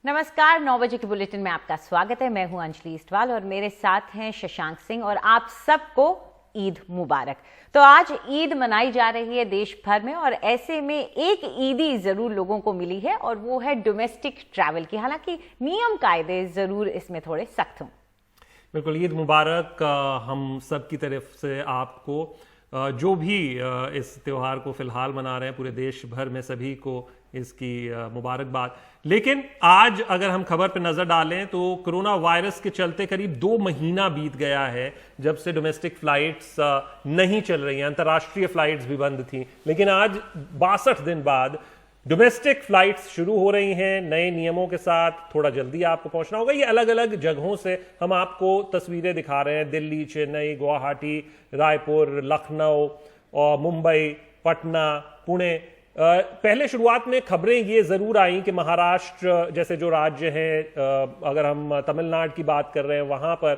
नमस्कार, 9 बजे के बुलेटिन में आपका स्वागत है। मैं हूं अंजलि इस्टवाल और मेरे साथ हैं शशांक सिंह और आप सबको ईद मुबारक। तो आज ईद मनाई जा रही है देश भर में और ऐसे में एक ईदी जरूर लोगों को मिली है और वो है डोमेस्टिक ट्रैवल की। हालांकि नियम कायदे जरूर इसमें थोड़े सख्त हों। बिल्कुल, ईद मुबारक हम सब की तरफ से आपको। जो भी इस त्यौहार को फिलहाल मना रहे हैं पूरे देश भर में सभी को इसकी मुबारकबाद। लेकिन आज अगर हम खबर पर नजर डालें तो कोरोना वायरस के चलते करीब 2 महीना बीत गया है जब से डोमेस्टिक फ्लाइट्स नहीं चल रही हैं, अंतर्राष्ट्रीय फ्लाइट्स भी बंद थी। लेकिन आज 62 दिन बाद डोमेस्टिक फ्लाइट्स शुरू हो रही हैं नए नियमों के साथ। थोड़ा जल्दी आपको पहुंचना होगा। ये अलग अलग जगहों से हम आपको तस्वीरें दिखा रहे हैं। दिल्ली, चेन्नई, गुवाहाटी, रायपुर, लखनऊ और मुंबई, पटना, पुणे। पहले शुरुआत में खबरें ये जरूर आई कि महाराष्ट्र जैसे जो राज्य हैं, अगर हम तमिलनाडु की बात कर रहे हैं वहां पर,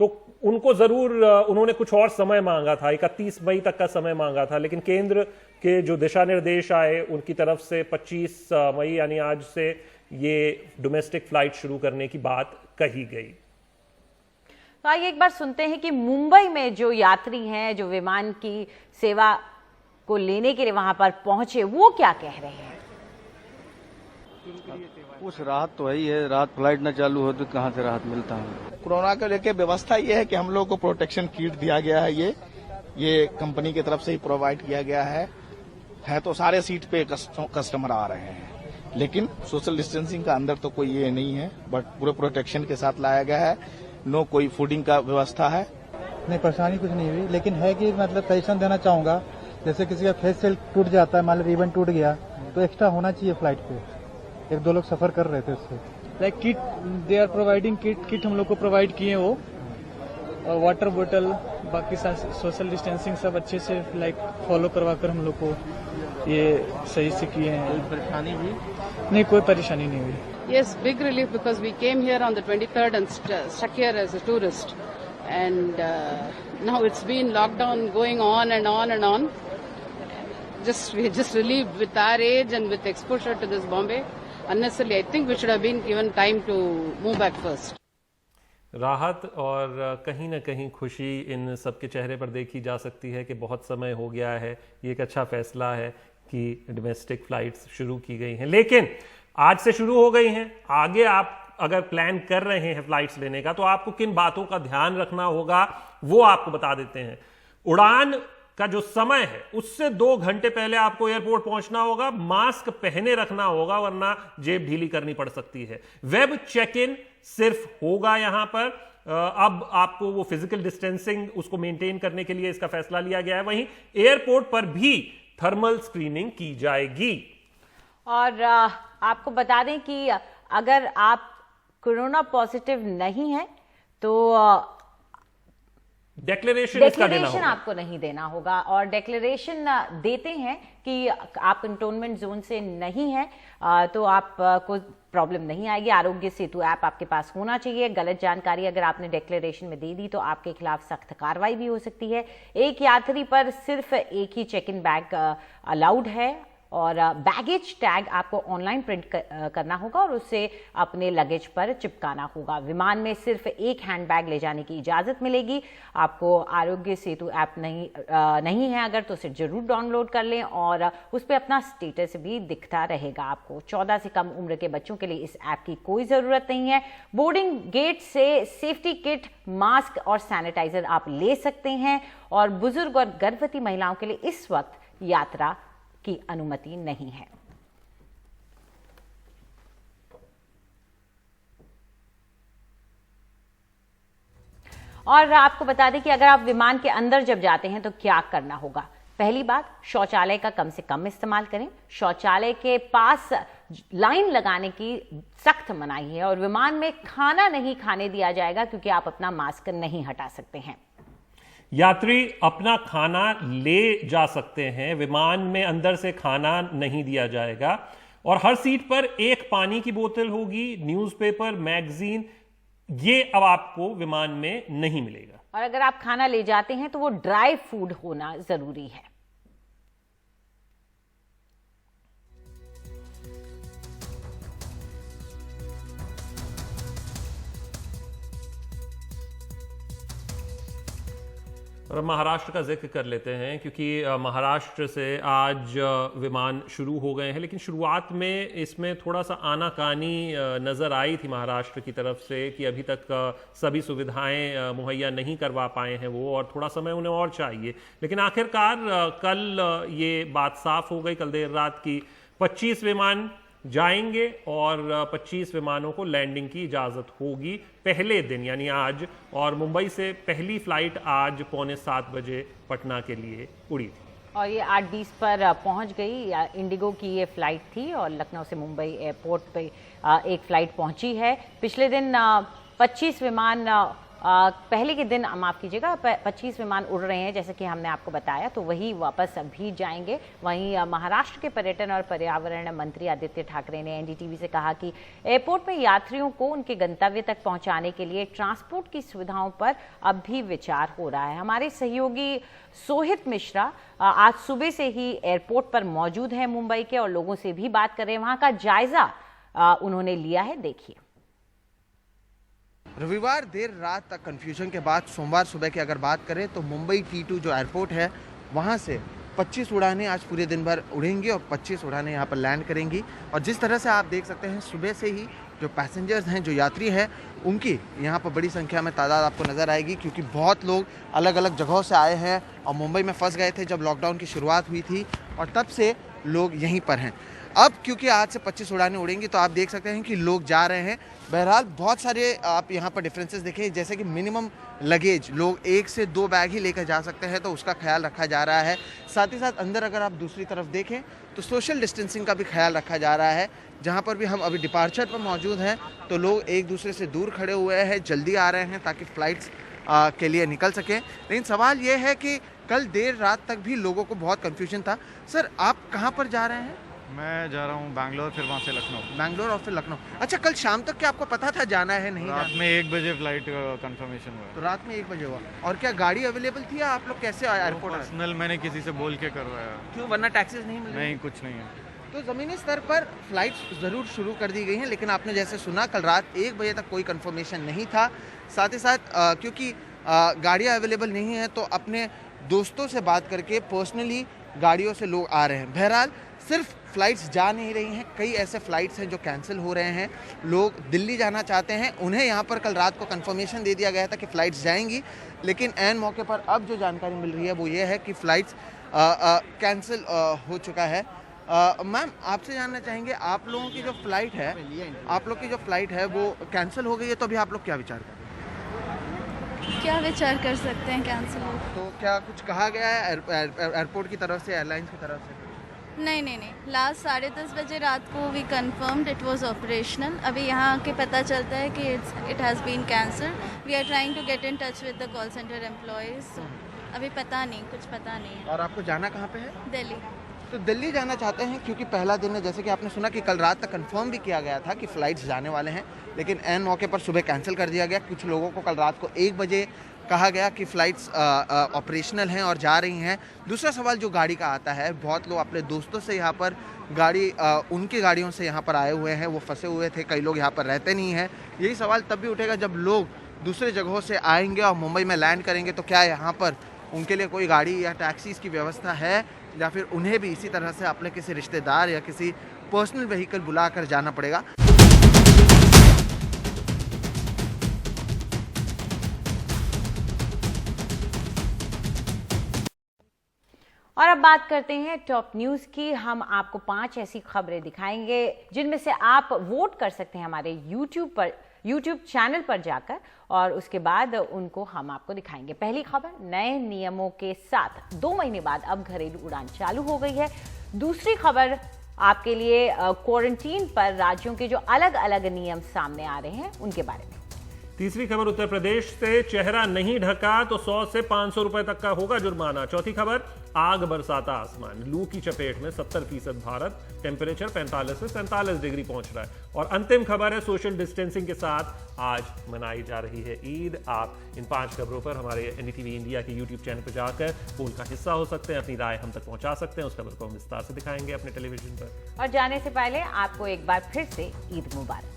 तो उनको जरूर उन्होंने कुछ और समय मांगा था, 31 मई तक का समय मांगा था। लेकिन केंद्र के जो दिशा निर्देश आए उनकी तरफ से 25 मई यानी आज से ये डोमेस्टिक फ्लाइट शुरू करने की बात कही गई। तो आइए एक बार सुनते हैं कि मुंबई में जो यात्री हैं, जो विमान की सेवा को लेने के लिए वहां पर पहुंचे, वो क्या कह रहे हैं। कुछ राहत तो है ही है, रात फ्लाइट न चालू हो तो कहाँ से राहत मिलता है। कोरोना को लेकर व्यवस्था ये है कि हम लोग को प्रोटेक्शन किट दिया गया है। ये कंपनी की तरफ से ही प्रोवाइड किया गया है तो सारे सीट पे कस्टमर आ रहे हैं, लेकिन सोशल डिस्टेंसिंग का अंदर तो कोई ये नहीं है, बट पूरे प्रोटेक्शन के साथ लाया गया है। नो कोई फूडिंग का व्यवस्था है। नहीं, परेशानी कुछ नहीं हुई, लेकिन है कि मतलब सजेशन देना चाहूंगा, जैसे किसी का फेस सेल टूट जाता है, मान लो रिबन टूट गया, तो एक्स्ट्रा होना चाहिए फ्लाइट पे। 1-2 लोग सफर कर रहे थे उससे। Like kit they are providing kit हम लोग को प्रोवाइड किए वो, और वाटर बोतल, बाकी सोशल डिस्टेंसिंग सब अच्छे से लाइक फॉलो करवा कर हम लोग को ये सही से किए हैं। कोई परेशानी भी नहीं, कोई परेशानी नहीं हुई। Yes, big relief because we came here on the 23rd and stuck here as a tourist, and now it's been lockdown going on and on and on. We're just relieved with our age and with exposure to this Bombay. Unnecessarily, I think we should have been given time to move back first. राहत और कहीं ना कहीं खुशी इन सबके चेहरे पर देखी जा सकती है कि बहुत समय हो गया है। ये एक अच्छा फैसला है कि डोमेस्टिक फ्लाइट्स शुरू की गई हैं, लेकिन आज से शुरू हो गई हैं। आगे आप अगर प्लान कर रहे हैं फ्लाइट्स लेने का तो आपको किन बातों का ध्यान रखना होगा वो आपको बता देते हैं। उड़ान का जो समय है उससे 2 घंटे पहले आपको एयरपोर्ट पहुंचना होगा। मास्क पहने रखना होगा वरना जेब ढीली करनी पड़ सकती है। वेब चेक इन सिर्फ होगा यहां पर। अब आपको वो फिजिकल डिस्टेंसिंग उसको मेंटेन करने के लिए इसका फैसला लिया गया है। वहीं एयरपोर्ट पर भी थर्मल स्क्रीनिंग की जाएगी। और आपको बता दें कि अगर आप कोरोना पॉजिटिव नहीं है तो डिक्लेरेशन आपको नहीं देना होगा। और डिक्लेरेशन देते हैं कि आप कंटोनमेंट जोन से नहीं है तो आपको प्रॉब्लम नहीं आएगी। आरोग्य सेतु ऐप आपके पास होना चाहिए। गलत जानकारी अगर आपने डिक्लेरेशन में दे दी तो आपके खिलाफ सख्त कार्रवाई भी हो सकती है। एक यात्री पर सिर्फ एक ही चेक इन बैग अलाउड है और बैगेज टैग आपको ऑनलाइन प्रिंट करना होगा और उसे अपने लगेज पर चिपकाना होगा। विमान में सिर्फ एक हैंड बैग ले जाने की इजाजत मिलेगी। आपको आरोग्य सेतु ऐप नहीं है अगर तो उसे जरूर डाउनलोड कर लें और उस पर अपना स्टेटस भी दिखता रहेगा आपको। 14 से कम उम्र के बच्चों के लिए इस ऐप की कोई जरूरत नहीं है। बोर्डिंग गेट से सेफ्टी किट, मास्क और सैनिटाइजर आप ले सकते हैं और बुजुर्ग और गर्भवती महिलाओं के लिए इस वक्त यात्रा की अनुमति नहीं है। और आपको बता दें कि अगर आप विमान के अंदर जब जाते हैं तो क्या करना होगा। पहली बात, शौचालय का कम से कम इस्तेमाल करें। शौचालय के पास लाइन लगाने की सख्त मनाही है और विमान में खाना नहीं खाने दिया जाएगा क्योंकि आप अपना मास्क नहीं हटा सकते हैं। यात्री अपना खाना ले जा सकते हैं, विमान में अंदर से खाना नहीं दिया जाएगा और हर सीट पर एक पानी की बोतल होगी। न्यूज़पेपर, मैगजीन ये अब आपको विमान में नहीं मिलेगा। और अगर आप खाना ले जाते हैं तो वो ड्राई फूड होना जरूरी है। और अब महाराष्ट्र का जिक्र कर लेते हैं, क्योंकि महाराष्ट्र से आज विमान शुरू हो गए हैं, लेकिन शुरुआत में इसमें थोड़ा सा आनाकानी नज़र आई थी महाराष्ट्र की तरफ से कि अभी तक सभी सुविधाएं मुहैया नहीं करवा पाए हैं वो, और थोड़ा समय उन्हें और चाहिए। लेकिन आखिरकार कल ये बात साफ हो गई, कल देर रात की 25 विमान जाएंगे और 25 विमानों को लैंडिंग की इजाजत होगी पहले दिन यानी आज, और मुंबई से पहली फ्लाइट आज 6:45 बजे पटना के लिए उड़ी थी और ये 8:20 पर पहुंच गई। इंडिगो की ये फ्लाइट थी और लखनऊ से मुंबई एयरपोर्ट पे एक फ्लाइट पहुंची है। पिछले दिन 25 विमान पहले के दिन, माफ कीजिएगा, 25 विमान उड़ रहे हैं जैसे कि हमने आपको बताया, तो वही वापस अभी जाएंगे। वहीं महाराष्ट्र के पर्यटन और पर्यावरण मंत्री आदित्य ठाकरे ने एनडीटीवी से कहा कि एयरपोर्ट में यात्रियों को उनके गंतव्य तक पहुंचाने के लिए ट्रांसपोर्ट की सुविधाओं पर अब भी विचार हो रहा है। हमारे सहयोगी सोहित मिश्रा आज सुबह से ही एयरपोर्ट पर मौजूद है मुंबई के, और लोगों से भी बात कर रहे हैं, वहां का जायजा उन्होंने लिया है, देखिए। रविवार देर रात तक कंफ्यूजन के बाद सोमवार सुबह की अगर बात करें तो मुंबई T2 जो एयरपोर्ट है वहां से 25 उड़ानें आज पूरे दिन भर उड़ेंगी और 25 उड़ानें यहां पर लैंड करेंगी। और जिस तरह से आप देख सकते हैं सुबह से ही जो पैसेंजर्स हैं, जो यात्री हैं, उनकी यहां पर बड़ी संख्या में तादाद आपको नज़र आएगी, क्योंकि बहुत लोग अलग अलग जगहों से आए हैं और मुंबई में फंस गए थे जब लॉकडाउन की शुरुआत हुई थी, और तब से लोग यहीं पर हैं। अब क्योंकि आज से 25 उड़ानें उड़ेंगी तो आप देख सकते हैं कि लोग जा रहे हैं। बहरहाल बहुत सारे आप यहाँ पर डिफरेंसेस देखें, जैसे कि मिनिमम लगेज लोग 1 से 2 बैग ही लेकर जा सकते हैं, तो उसका ख्याल रखा जा रहा है। साथ ही साथ अंदर अगर आप दूसरी तरफ देखें तो सोशल डिस्टेंसिंग का भी ख्याल रखा जा रहा है। जहाँ पर भी हम अभी डिपार्चर पर मौजूद हैं तो लोग एक दूसरे से दूर खड़े हुए हैं, जल्दी आ रहे हैं ताकि फ़्लाइट्स के लिए निकल सकें। लेकिन सवाल ये है कि कल देर रात तक भी लोगों को बहुत कन्फ्यूजन था। सर, आप कहाँ पर जा रहे हैं? मैं जा रहा हूँ बैंगलोर, फिर वहाँ से लखनऊ। बैंगलोर और फिर लखनऊ। अच्छा, कल शाम तक क्या आपको पता था जाना है नहीं? रात में 1 बजे फ्लाइट कंफर्मेशन हुआ। तो रात में 1 बजे हुआ। और क्या गाड़ी अवेलेबल थी या आप लोग कैसे एयरपोर्ट? पर्सनल मैंने किसी से बोल के करवाया। क्यों, वरना टैक्सीज नहीं मिल रही? नहीं, कुछ नहीं है। तो ज़मीनी स्तर पर फ्लाइट्स ज़रूर शुरू कर दी गई हैं, लेकिन आपने जैसे सुना कल रात 1 बजे तक कोई कंफर्मेशन नहीं था। साथ ही साथ क्योंकि गाड़ियाँ अवेलेबल नहीं हैं तो अपने दोस्तों से बात करके पर्सनली गाड़ियों से लोग आ रहे हैं। बहरहाल सिर्फ फ़्लाइट्स जा नहीं रही हैं, कई ऐसे फ़्लाइट्स हैं जो कैंसिल हो रहे हैं। लोग दिल्ली जाना चाहते हैं, उन्हें यहाँ पर कल रात को कंफर्मेशन दे दिया गया था कि फ़्लाइट्स जाएंगी, लेकिन ऐन मौके पर अब जो जानकारी मिल रही है वो ये है कि फ़्लाइट्स कैंसिल हो चुका है। मैम, आपसे जानना चाहेंगे, आप लोगों की जो फ़्लाइट है वो कैंसिल हो गई है, तो अभी आप लोग क्या विचार कर रहे हैं? क्या विचार कर सकते हैं कैंसिल हो तो क्या कुछ कहा गया है एयरपोर्ट की तरफ से, एयरलाइंस की तरफ से? नहीं, लास्ट 10:30 बजे रात को we confirmed it was operational. अभी यहाँ आके पता चलता है कि it has been cancelled. We are trying to get in touch with the call centre employees. अभी पता नहीं, कुछ पता नहीं है। और आपको जाना कहाँ पे है? दिल्ली। तो दिल्ली जाना चाहते हैं क्योंकि पहला दिन है, जैसे कि आपने सुना कि कल रात तक कंफर्म भी किया गया था कि फ़्लाइट्स जाने वाले हैं, लेकिन ऐन मौके पर सुबह कैंसिल कर दिया गया। कुछ लोगों को कल रात को 1 बजे कहा गया कि फ़्लाइट्स ऑपरेशनल हैं और जा रही हैं। दूसरा सवाल जो गाड़ी का आता है, बहुत लोग अपने दोस्तों से यहाँ पर उनकी गाड़ियों से यहाँ पर आए हुए हैं, वो फंसे हुए थे, कई लोग यहाँ पर रहते नहीं हैं। यही सवाल तब भी उठेगा जब लोग दूसरे जगहों से आएंगे और मुंबई में लैंड करेंगे, तो क्या यहाँ पर उनके लिए कोई गाड़ी या टैक्सीज़ की व्यवस्था है, या फिर उन्हें भी इसी तरह से अपने किसी रिश्तेदार या किसी पर्सनल व्हीकल बुलाकर जाना पड़ेगा। और अब बात करते हैं टॉप न्यूज की। हम आपको 5 ऐसी खबरें दिखाएंगे जिनमें से आप वोट कर सकते हैं हमारे यूट्यूब चैनल पर जाकर, और उसके बाद उनको हम आपको दिखाएंगे। पहली खबर, नए नियमों के साथ 2 महीने बाद अब घरेलू उड़ान चालू हो गई है। दूसरी खबर आपके लिए क्वारंटीन पर राज्यों के जो अलग अलग नियम सामने आ रहे हैं उनके बारे में। तीसरी खबर, उत्तर प्रदेश से चेहरा नहीं ढका तो 100 से 500 रुपए तक का होगा जुर्माना। चौथी खबर, आग बरसाता आसमान, लू की चपेट में 70% भारत, टेम्परेचर 45 से 47 डिग्री पहुंच रहा है। और अंतिम खबर है, सोशल डिस्टेंसिंग के साथ आज मनाई जा रही है ईद। आप इन 5 खबरों पर हमारे एनडीटीवी इंडिया के यूट्यूब चैनल पर जाकर पोल का हिस्सा हो सकते हैं, अपनी राय हम तक पहुंचा सकते हैं। उस खबर को हम विस्तार से दिखाएंगे अपने टेलीविजन पर। और जाने से पहले आपको एक बार फिर से ईद मुबारक।